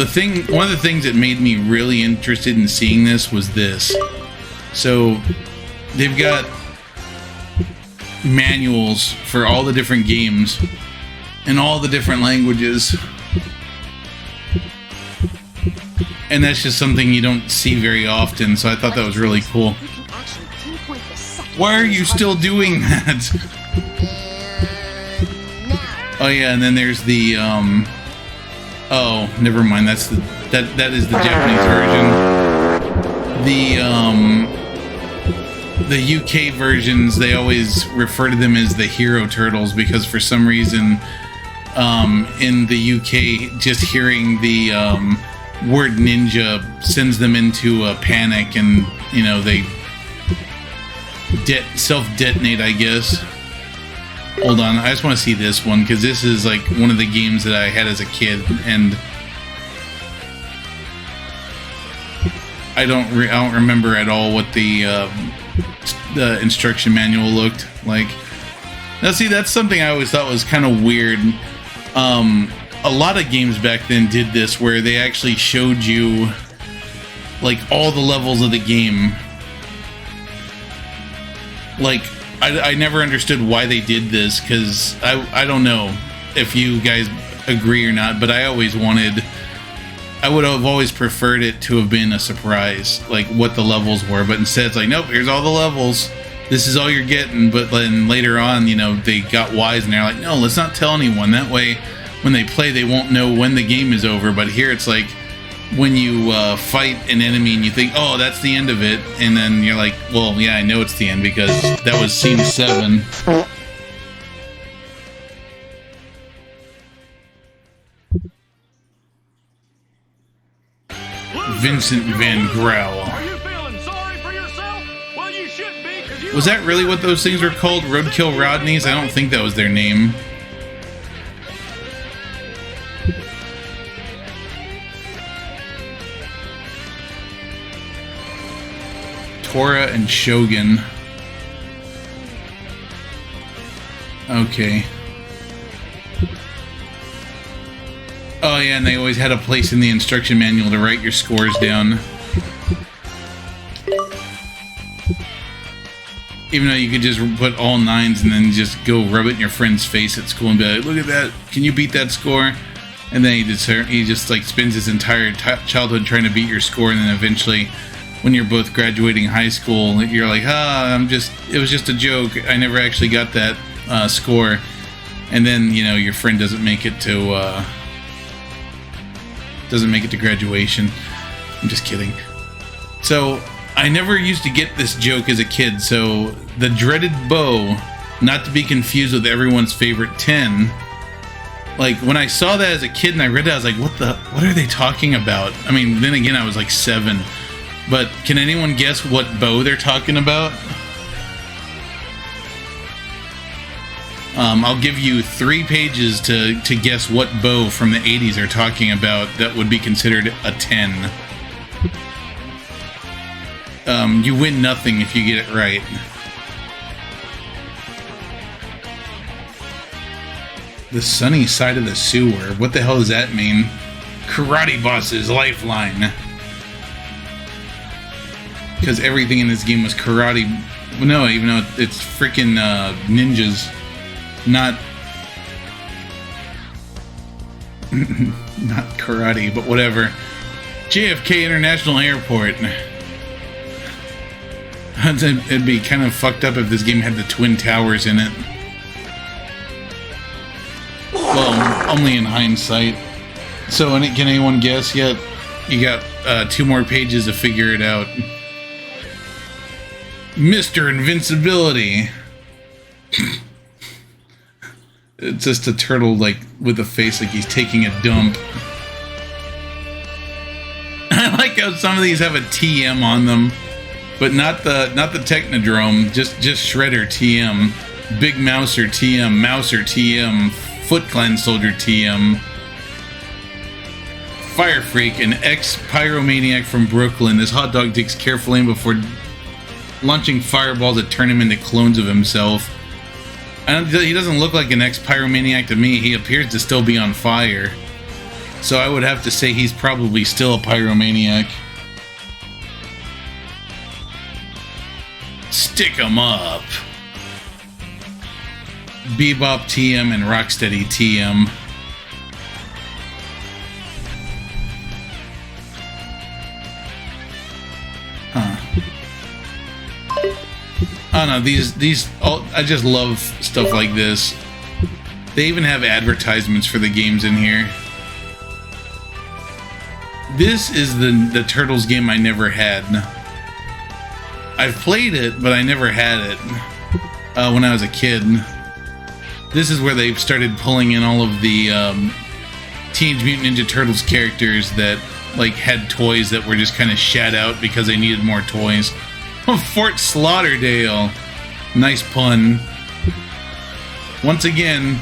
one of the things that made me really interested in seeing this was this. So they've got manuals for all the different games in all the different languages. And that's just something you don't see very often, so I thought that was really cool. Why are you still doing that? Oh yeah, and then there's the oh, never mind. That is the Japanese version. The UK versions, they always refer to them as the Hero Turtles because for some reason in the UK, just hearing the word ninja sends them into a panic, and you know they self-detonate, I guess. Hold on, I just want to see this one because this is like one of the games that I had as a kid, and I don't remember at all what the instruction manual looked like. Now, see, that's something I always thought was kind of weird. A lot of games back then did this, where they actually showed you like all the levels of the game. Like, I never understood why they did this, because I don't know if you guys agree or not, but I would have always preferred it to have been a surprise, like what the levels were, but instead it's like, nope, here's all the levels, this is all you're getting. But then later on, you know, they got wise and they're like, no, let's not tell anyone, that way when they play they won't know when the game is over. But here it's like, when you fight an enemy and you think, oh, that's the end of it, and then you're like, well, yeah, I know it's the end because that was scene 7. Vincent Van Grauw. Are you feeling sorry for yourself? Well, you should be, 'cause you Was that really what those things were called? Roadkill Rodneys? I don't think that was their name. Tora and Shogun. Okay. Oh yeah, and they always had a place in the instruction manual to write your scores down. Even though you could just put all 9s and then just go rub it in your friend's face at school and be like, look at that, can you beat that score? And then he just like spends his entire childhood trying to beat your score, and then eventually, when you're both graduating high school, you're like, it was just a joke. I never actually got that score. And then, you know, your friend doesn't make it to graduation. I'm just kidding. So I never used to get this joke as a kid. So the dreaded bow, not to be confused with everyone's favorite 10. Like, when I saw that as a kid and I read it, I was like, what are they talking about? I mean, then again, I was like 7. But can anyone guess what bow they're talking about? I'll give you 3 pages to guess what bow from the 80s are talking about that would be considered a 10. You win nothing if you get it right. The sunny side of the sewer. What the hell does that mean? Karate Boss's lifeline. Because everything in this game was karate. Well, no, even though it's freaking ninjas. Not karate, but whatever. JFK International Airport. It'd be kind of fucked up if this game had the Twin Towers in it. Well, only in hindsight. So, can anyone guess yet? You got 2 more pages to figure it out. Mr. Invincibility. It's just a turtle, like, with a face like he's taking a dump. I like how some of these have a TM on them, but not the Technodrome, just Shredder TM, Big Mouser TM, Mouser TM, Foot Clan Soldier TM, Fire Freak, an ex-pyromaniac from Brooklyn. This hot dog takes careful aim before launching fireballs that turn him into clones of himself. He doesn't look like an ex-pyromaniac to me. He appears to still be on fire. So I would have to say he's probably still a pyromaniac. Stick 'em up. Bebop TM and Rocksteady TM. Huh. I don't know, these all, I just love stuff like this. They even have advertisements for the games in here. This is the Turtles game I never had. I've played it, but I never had it when I was a kid. This is where they started pulling in all of the Teenage Mutant Ninja Turtles characters that like had toys that were just kind of shat out because they needed more toys. Fort Slaughterdale. Nice pun. Once again,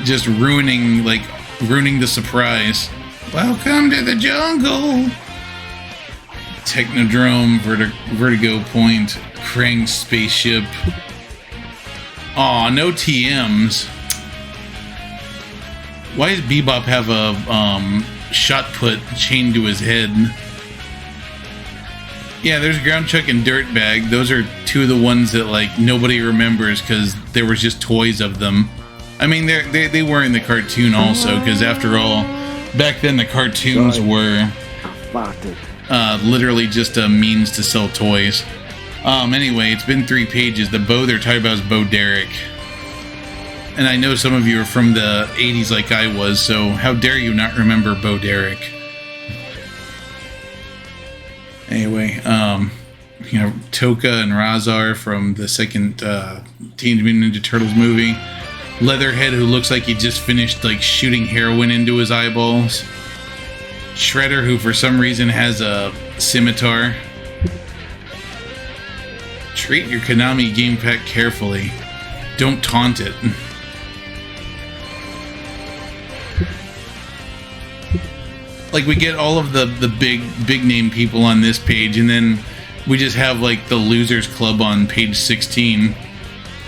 just ruining the surprise. Welcome to the jungle. Technodrome, Vertigo Point, Krang spaceship. Aw, no TMs. Why does Bebop have a shot put chained to his head? Yeah, there's Ground Chuck and Dirtbag. Those are two of the ones that like nobody remembers because there was just toys of them. I mean, they were in the cartoon also because after all, back then the cartoons were literally just a means to sell toys. Anyway, it's been 3 pages. The Bo they're talking about is Bo Derek. And I know some of you are from the 80s like I was, so how dare you not remember Bo Derek? Anyway, you know, Toka and Razar from the second Teenage Mutant Ninja Turtles movie. Leatherhead, who looks like he just finished like shooting heroin into his eyeballs. Shredder, who for some reason has a scimitar. Treat your Konami game pack carefully. Don't taunt it. Like, we get all of the big name people on this page, and then we just have like the Losers Club on page 16.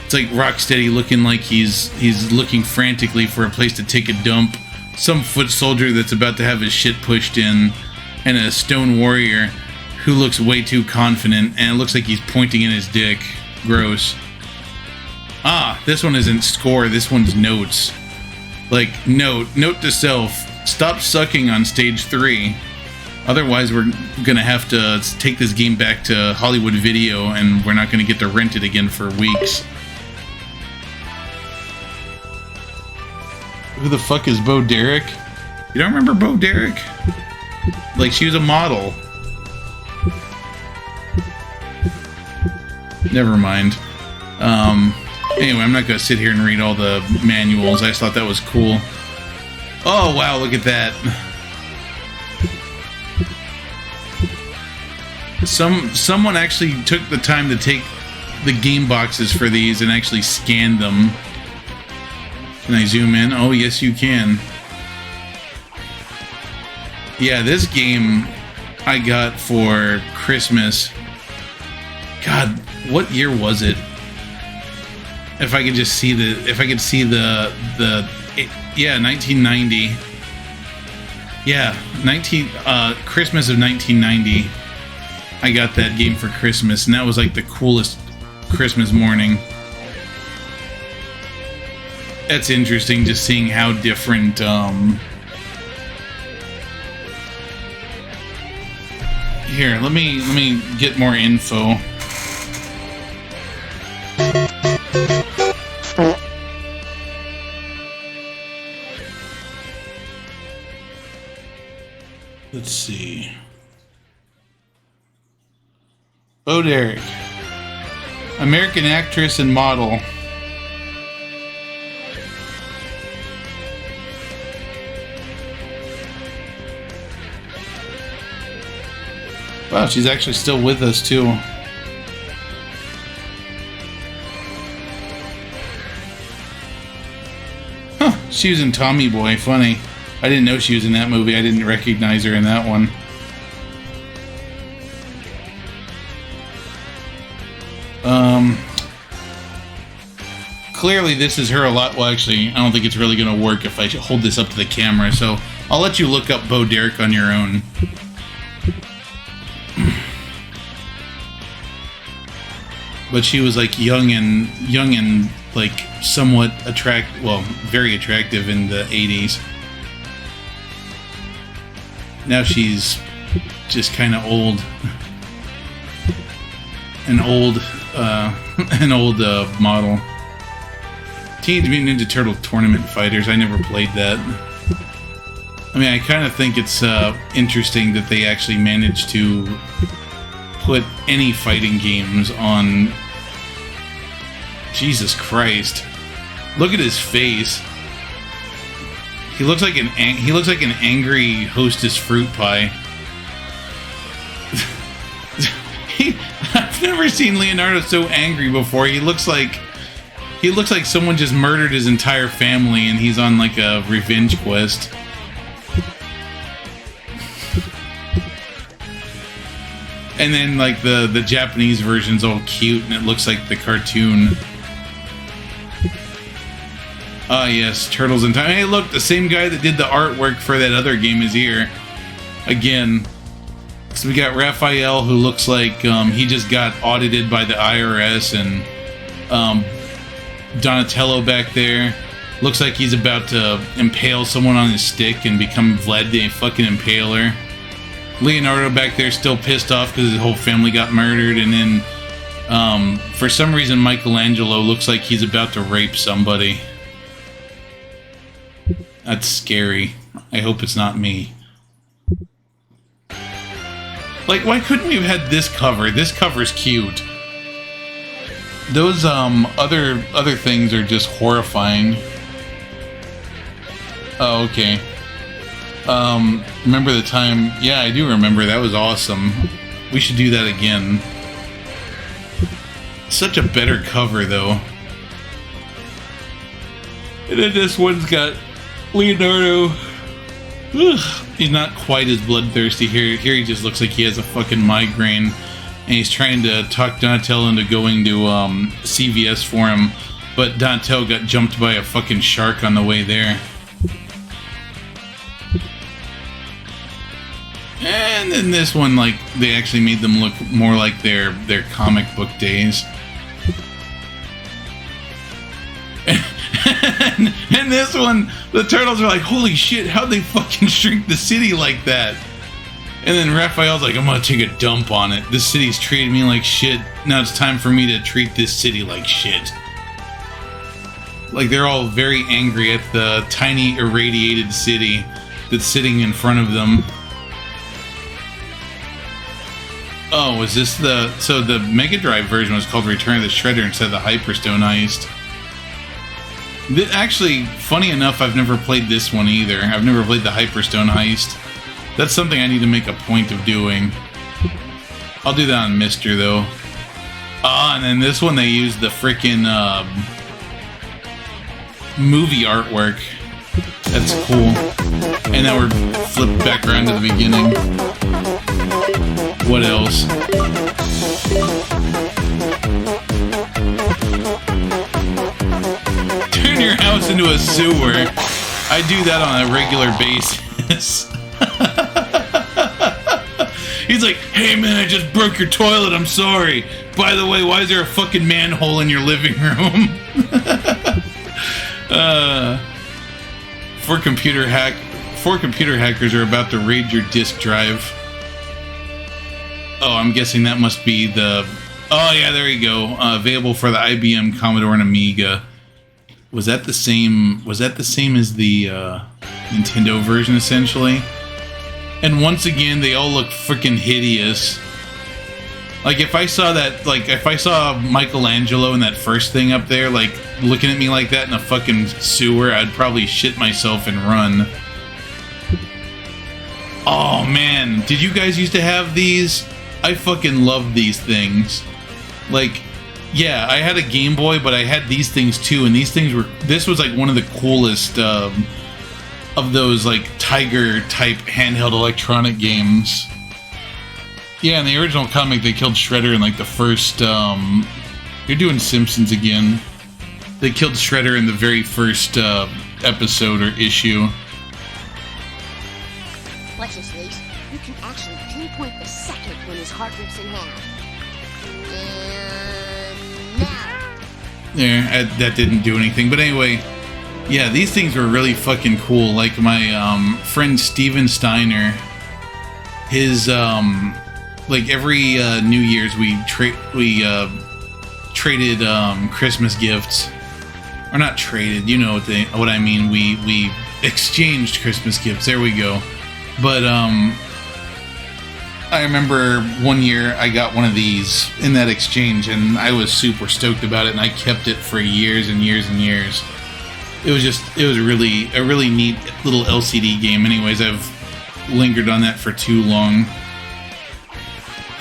It's like Rocksteady looking like he's looking frantically for a place to take a dump. Some foot soldier that's about to have his shit pushed in, and a stone warrior who looks way too confident, and it looks like he's pointing in his dick. Gross. Ah, this one isn't score, this one's notes. Like, note to self, stop sucking on stage 3. Otherwise, we're gonna have to take this game back to Hollywood Video, and we're not gonna get to rent it again for weeks. Who the fuck is Bo Derek? You don't remember Bo Derek? Like, she was a model. Never mind. Anyway, I'm not gonna sit here and read all the manuals. I just thought that was cool. Oh wow, look at that. Someone actually took the time to take the game boxes for these and actually scanned them. Can I zoom in? Oh yes you can. Yeah, this game I got for Christmas. God, what year was it? If I could just see yeah, 1990. Yeah, Christmas of 1990. I got that game for Christmas, and that was like the coolest Christmas morning. That's interesting, just seeing how different, Here, let me get more info. Let's see. Bo Derek, American actress and model. Wow, she's actually still with us too. Huh, she was in Tommy Boy, funny. I didn't know she was in that movie. I didn't recognize her in that one. Clearly this is her a lot. Well, actually, I don't think it's really going to work if I hold this up to the camera. So I'll let you look up Bo Derek on your own. But she was like young and like somewhat very attractive in the 80s. Now she's just kind of old. An old model. Teenage Mutant Ninja Turtle Tournament Fighters. I never played that. I mean, I kind of think it's interesting that they actually managed to put any fighting games on. Jesus Christ! Look at his face. He looks like an angry Hostess fruit pie. I've never seen Leonardo so angry before. He looks like someone just murdered his entire family and he's on like a revenge quest. And then like the Japanese version's all cute and it looks like the cartoon. Ah, yes, Turtles in Time. Hey, look, the same guy that did the artwork for that other game is here. Again. So we got Raphael, who looks like he just got audited by the IRS, and Donatello back there. Looks like he's about to impale someone on his stick and become Vlad the fucking Impaler. Leonardo back there still pissed off because his whole family got murdered, and then for some reason Michelangelo looks like he's about to rape somebody. That's scary. I hope it's not me. Like, why couldn't we have had this cover? This cover's cute. Those other things are just horrifying. Oh, okay. Remember the time? Yeah, I do remember. That was awesome. We should do that again. Such a better cover, though. And then this one's got Leonardo. Ugh, he's not quite as bloodthirsty here. Here he just looks like he has a fucking migraine. And he's trying to talk Donatello into going to CVS for him. But Donatello got jumped by a fucking shark on the way there. And then this one, like, they actually made them look more like their comic book days. And this one, the turtles are like, holy shit, how'd they fucking shrink the city like that? And then Raphael's like, I'm gonna take a dump on it. This city's treating me like shit. Now it's time for me to treat this city like shit. Like, they're all very angry at the tiny irradiated city that's sitting in front of them. Oh, is this the... So the Mega Drive version was called Return of the Shredder instead of the Hyperstone Heist. Actually, funny enough, I've never played this one either. I've never played the Hyperstone Heist. That's something I need to make a point of doing. I'll do that on Mister, though. Ah, and then this one they used the frickin' movie artwork. That's cool. And now we're flipped back around to the beginning. What else? Turn your house into a sewer. I do that on a regular basis. He's like, hey man, I just broke your toilet, I'm sorry. By the way, why is there a fucking manhole in your living room? Four computer hackers are about to raid your disk drive. Oh, I'm guessing that must be the... Oh yeah, there you go. Available for the IBM, Commodore, and Amiga. Was that the same as the Nintendo version, essentially? And once again, they all look freaking hideous. Like, if I saw Michelangelo in that first thing up there, like, looking at me like that in a fucking sewer, I'd probably shit myself and run. Oh, man. Did you guys used to have these? I fucking loved these things. Like, yeah, I had a Game Boy, but I had these things too, and this was like one of the coolest of those, like, Tiger-type handheld electronic games. Yeah, in the original comic, they killed Shredder in, like, the first, you're doing Simpsons again. They killed Shredder in the very first, episode or issue. Watch this, Lace. You can actually pinpoint the second when his heart rips in half. And now. There, that didn't do anything. But anyway, yeah, these things were really fucking cool. Like my friend Steven Steiner, his like every New Year's we traded Christmas gifts, or not traded. You know what I mean. We exchanged Christmas gifts. There we go. But I remember one year I got one of these in that exchange, and I was super stoked about it, and I kept it for years and years and years. It was really a really neat little LCD game. Anyways, I've lingered on that for too long.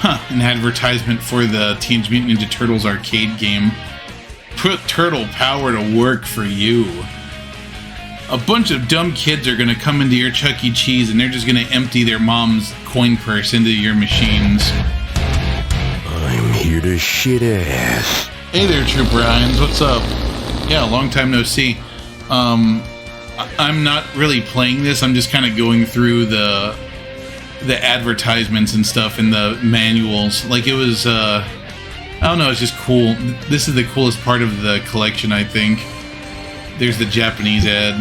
An advertisement for the Teenage Mutant Ninja Turtles arcade game. Put turtle power to work for you. A bunch of dumb kids are going to come into your Chuck E. Cheese and they're just going to empty their mom's coin purse into your machines. I'm here to shit ass. Hey there, Trooper Hines. What's up? Yeah, long time no see. I'm not really playing this. I'm just kind of going through the advertisements and stuff and the manuals. Like, it was, I don't know, it's just cool. This is the coolest part of the collection, I think. There's the Japanese ad.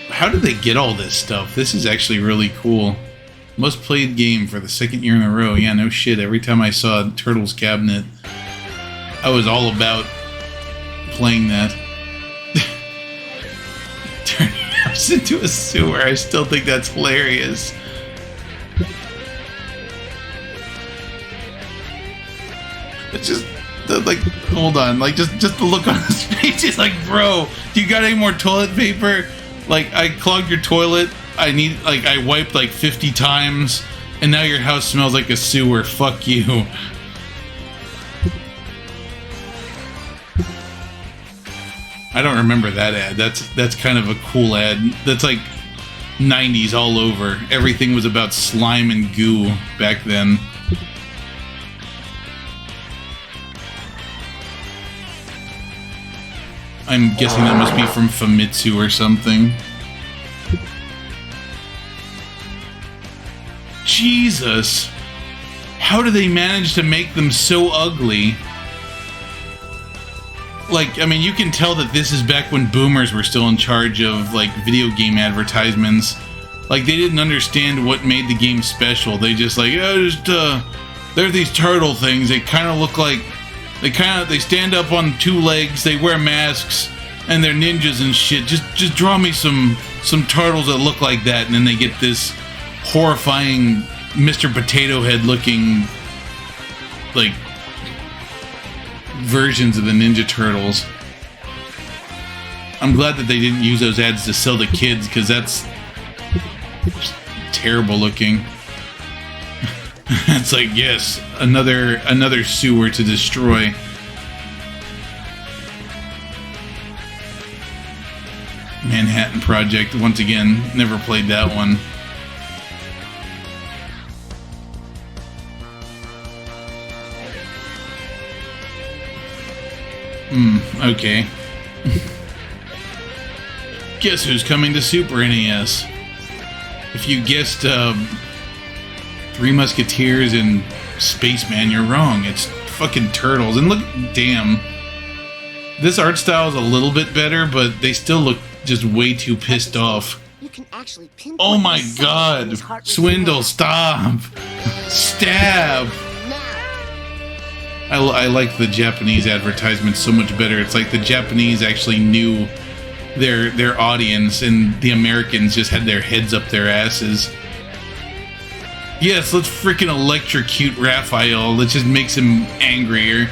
How did they get all this stuff? This is actually really cool. Most played game for the second year in a row. Yeah, no shit. Every time I saw Turtles Cabinet, I was all about playing that. Turning house into a sewer. I still think that's hilarious. It's just like, hold on, like just the look on his face. He's like, bro, do you got any more toilet paper? Like, I clogged your toilet. I wiped like 50 times, and now your house smells like a sewer. Fuck you. I don't remember that ad. That's kind of a cool ad. That's like 90s all over. Everything was about slime and goo back then. I'm guessing that must be from Famitsu or something. Jesus! How do they manage to make them so ugly? Like, I mean, you can tell that this is back when boomers were still in charge of, like, video game advertisements. Like, they didn't understand what made the game special. They just, like, they're these turtle things. They kind of look like... They stand up on two legs, they wear masks, and they're ninjas and shit. Just draw me some turtles that look like that, and then they get this horrifying Mr. Potato Head looking, like, versions of the Ninja Turtles. I'm glad that they didn't use those ads to sell to kids, because that's terrible looking. It's like, yes, another sewer to destroy. Manhattan Project, once again, never played that one. Okay. Guess who's coming to Super NES? If you guessed, Three Musketeers and Spaceman, you're wrong. It's fucking Turtles. And look, damn. This art style is a little bit better, but they still look just way too pissed off. You can actually pinpoint. Oh my god. Swindle, stop. Stab. I like the Japanese advertisements so much better. It's like the Japanese actually knew their audience, and the Americans just had their heads up their asses. Yes, let's freaking electrocute Raphael. That just makes him angrier.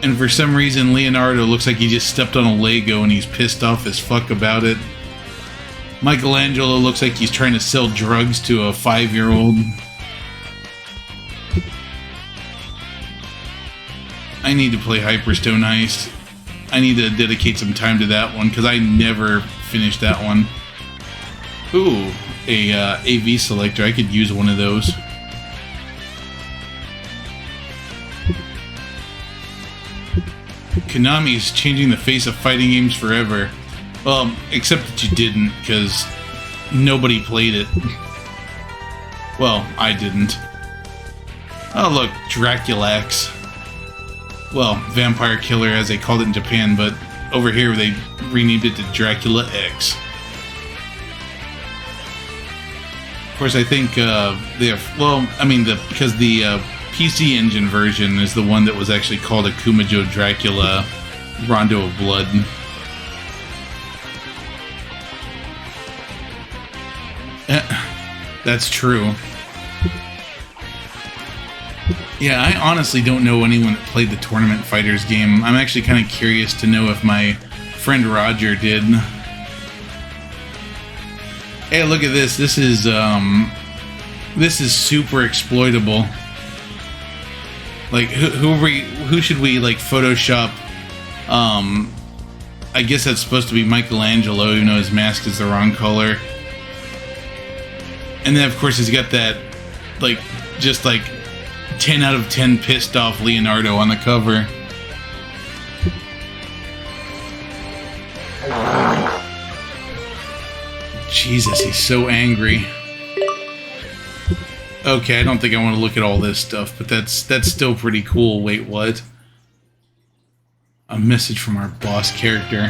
And for some reason, Leonardo looks like he just stepped on a Lego and he's pissed off as fuck about it. Michelangelo looks like he's trying to sell drugs to a 5-year-old. I need to play Hyperstone Heist. I need to dedicate some time to that one, because I never finished that one. Ooh, a AV selector. I could use one of those. Konami's changing the face of fighting games forever. Well, except that you didn't, because nobody played it. Well, I didn't. Oh look, Dracula X. Well, Vampire Killer as they called it in Japan, but over here they renamed it to Dracula X. Of course, I think they have, well, I mean, because the PC Engine version is the one that was actually called Akumajo Dracula Rondo of Blood. That's true. Yeah, I honestly don't know anyone that played the Tournament Fighters game. I'm actually kind of curious to know if my friend Roger did. Hey, look at this. This is super exploitable. Like, who should we, like, Photoshop? I guess that's supposed to be Michelangelo, even though his mask is the wrong color. And then, of course, he's got that, like, just, like, 10 out of 10 pissed off Leonardo on the cover. Jesus, he's so angry. Okay, I don't think I want to look at all this stuff, but that's still pretty cool. Wait, what? A message from our boss character,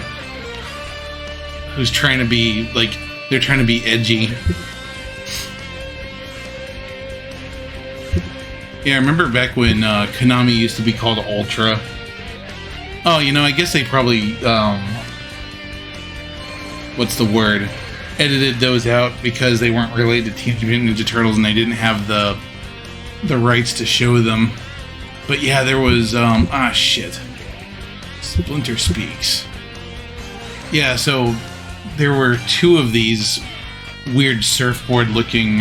who's trying to be, like, they're trying to be edgy. Yeah, I remember back when Konami used to be called Ultra. Oh, you know, I guess they probably, what's the word? Edited those out because they weren't related to Teenage Mutant Ninja Turtles and they didn't have the rights to show them. But yeah, there was, shit. Splinter Speaks. Yeah, so there were two of these weird surfboard-looking,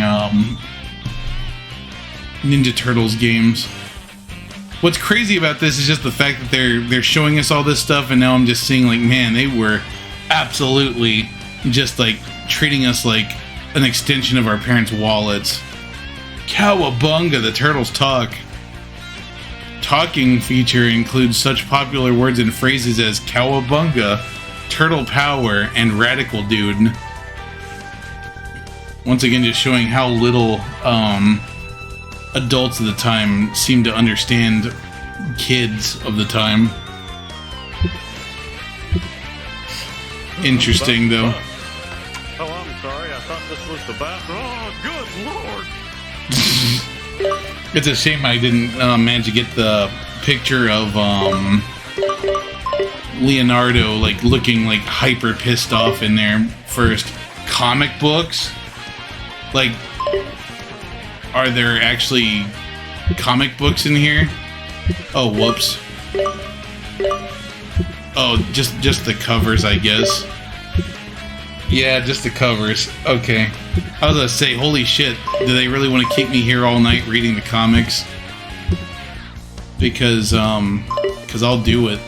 Ninja Turtles games. What's crazy about this is just the fact that they're showing us all this stuff, and now I'm just seeing, like, man, they were absolutely just, like, treating us like an extension of our parents' wallets. Cowabunga, the Turtles talk. Talking feature includes such popular words and phrases as cowabunga, turtle power, and radical dude. Once again, just showing how little, adults of the time seem to understand kids of the time. Interesting, though. Oh, I'm sorry. I thought this was the bathroom. Oh, good lord. It's a shame I didn't manage to get the picture of Leonardo, like, looking, like, hyper pissed off in there first. Comic books? Like, are there actually comic books in here? Oh, whoops. Oh, just the covers, I guess. Yeah, just the covers. Okay. I was gonna say, holy shit, do they really want to keep me here all night reading the comics? Because I'll do it.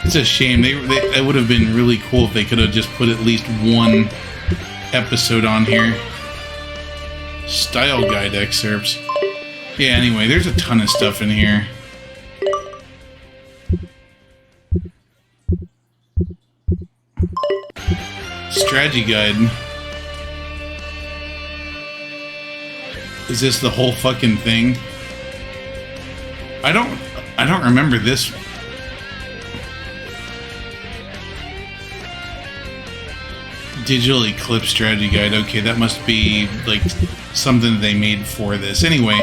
It's a shame. It would have been really cool if they could have just put at least one episode on here. Style guide excerpts. Yeah, anyway, there's a ton of stuff in here. Strategy guide. Is this the whole fucking thing? I don't remember this. Digital Eclipse strategy guide. Okay, that must be like something they made for this. Anyway,